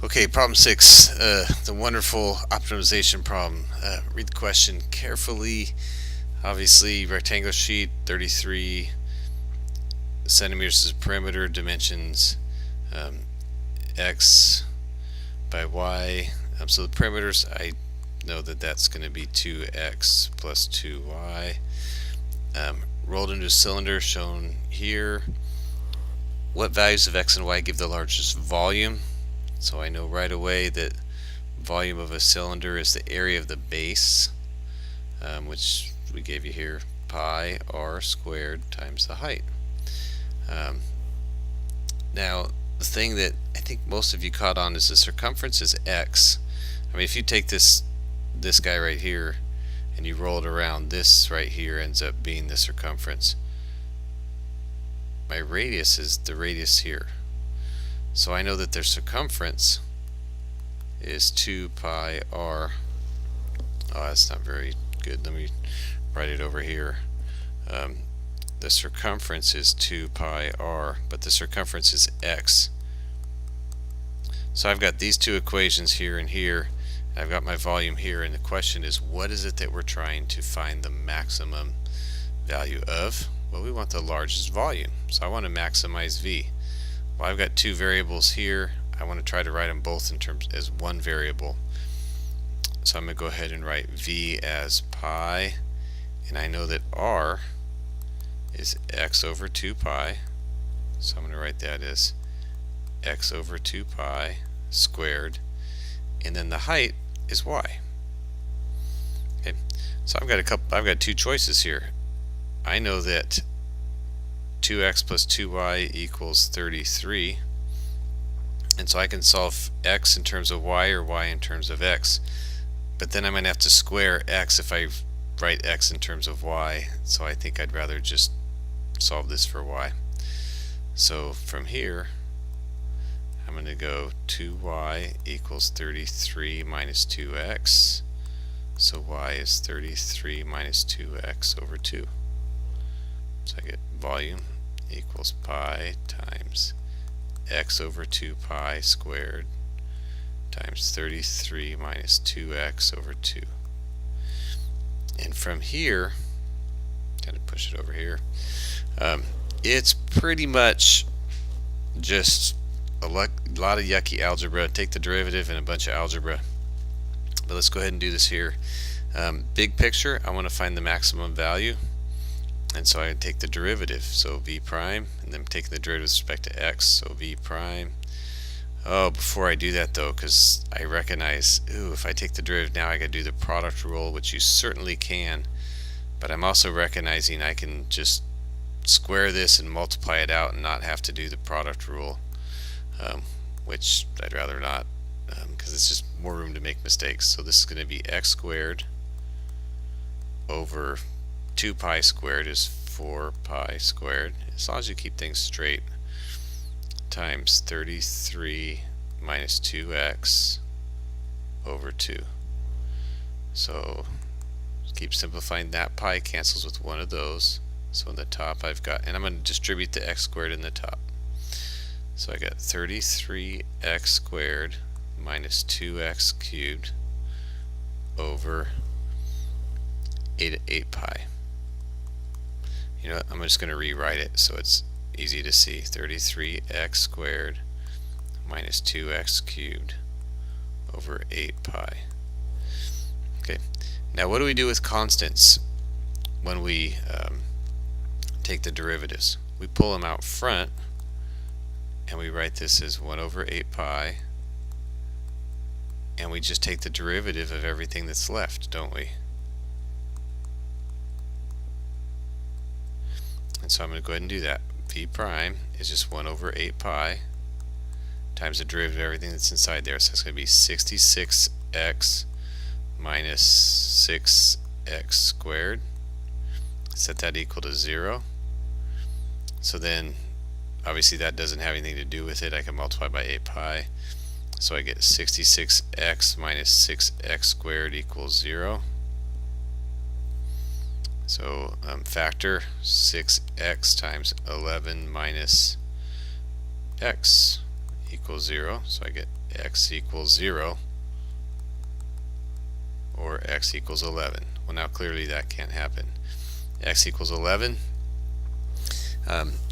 Okay, problem 6, the wonderful optimization problem. Read the question carefully. Obviously, rectangular sheet, 33 centimeters is perimeter, dimensions x by y. So the perimeters, I know that that's going to be 2x plus 2y. Rolled into a cylinder shown here. What values of x and y give the largest volume? So I know right away that volume of a cylinder is the area of the base, which we gave you here, pi r squared times the height. Now, the thing that I think most of you caught on is the circumference is x. I mean, if you take this guy right here and you roll it around, this right here ends up being the circumference. My radius is the radius here. So I know that their circumference is 2 pi r. Oh, that's not very good. Let me write it over here. The circumference is 2 pi r, but the circumference is x. So I've got these two equations here and here. I've got my volume here, and the question is, what is it that we're trying to find the maximum value of? Well, we want the largest volume, so I want to maximize V. Well, I've got two variables here. I want to try to write them both in terms as one variable. So I'm going to go ahead and write V as pi, and I know that R is x over 2 pi, so I'm going to write that as x over 2 pi squared, and then the height is y. Okay, so I've got two choices here. I know that 2x plus 2y equals 33, and so I can solve x in terms of y or y in terms of x, but then I'm going to have to square x if I write x in terms of y, so I think I'd rather just solve this for y. So from here I'm going to go 2y equals 33 minus 2x, so y is 33 minus 2x over 2. So I get volume equals pi times x over 2 pi squared times 33 minus 2x over 2. And from here, kind of push it over here, it's pretty much just a lot of yucky algebra. Take the derivative and a bunch of algebra. But let's go ahead and do this here. Big picture, I want to find the maximum value. And so I take the derivative, so v prime, and then taking the derivative with respect to x, so v prime. Oh, before I do that though, because I recognize, if I take the derivative now I got to do the product rule, which you certainly can, but I'm also recognizing I can just square this and multiply it out and not have to do the product rule, which I'd rather not, because it's just more room to make mistakes. So this is going to be x squared over 2 pi squared is 4 pi squared, as long as you keep things straight, times 33 minus 2x over 2. So keep simplifying. That pi cancels with one of those. So in the top I've got, and I'm going to distribute the x squared in the top. So I got 33x squared minus 2x cubed over 8 pi. You know what, I'm just going to rewrite it so it's easy to see. 33x squared minus 2x cubed over 8 pi. Okay, now what do we do with constants when we take the derivatives? We pull them out front and we write this as 1 over 8 pi, and we just take the derivative of everything that's left, don't we? And so I'm going to go ahead and do that. V prime is just 1 over 8 pi times the derivative of everything that's inside there. So it's going to be 66x minus 6x squared. Set that equal to 0. So then obviously that doesn't have anything to do with it. I can multiply by 8 pi. So I get 66x minus 6x squared equals 0. So factor 6x times 11 minus x equals 0, so I get x equals 0 or x equals 11. Well, now clearly that can't happen. X equals 11.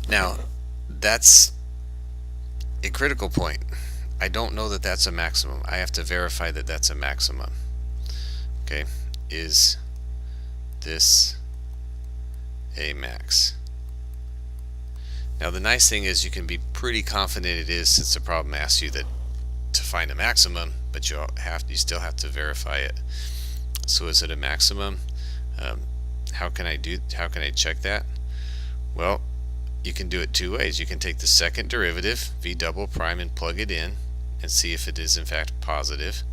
Now that's a critical point. I don't know that that's a maximum. I have to verify that that's a maximum. Okay, is this a max? Now the nice thing is you can be pretty confident it is, since the problem asks you that to find a maximum, but you still have to verify it. So is it a maximum? How can I check that? Well, you can do it two ways. You can take the second derivative, v double prime, and plug it in and see if it is in fact positive,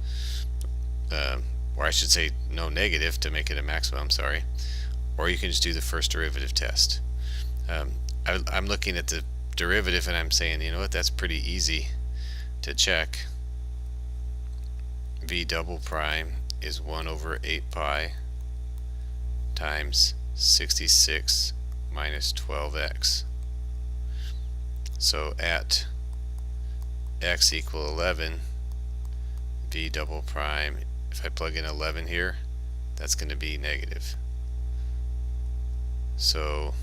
or I should say no negative to make it a maximum, sorry. Or you can just do the first derivative test. I'm looking at the derivative and I'm saying, you know what, that's pretty easy to check. V double prime is 1 over 8 pi times 66 minus 12x. So at x equal 11, v double prime, if I plug in 11 here, that's going to be negative. So,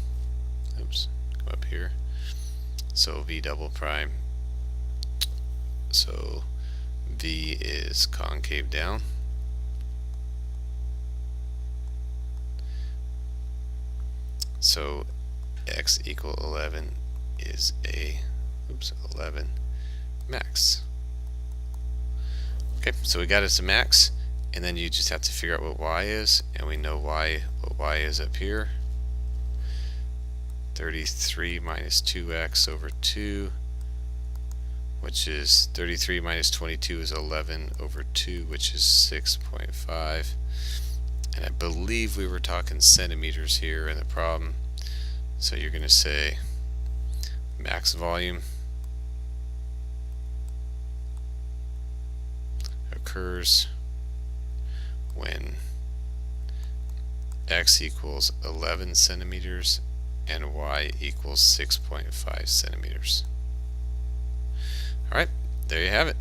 oops, come up here. So v double prime, so v is concave down. So x equal 11 is a 11 max. Okay, so we got us a max, and then you just have to figure out what y is, and we know what y is up here. 33 minus 2x over 2, which is 33 minus 22 is 11 over 2, which is 6.5. And I believe we were talking centimeters here in the problem. So you're going to say max volume occurs when x equals 11 centimeters and y equals 6.5 centimeters. Alright, there you have it.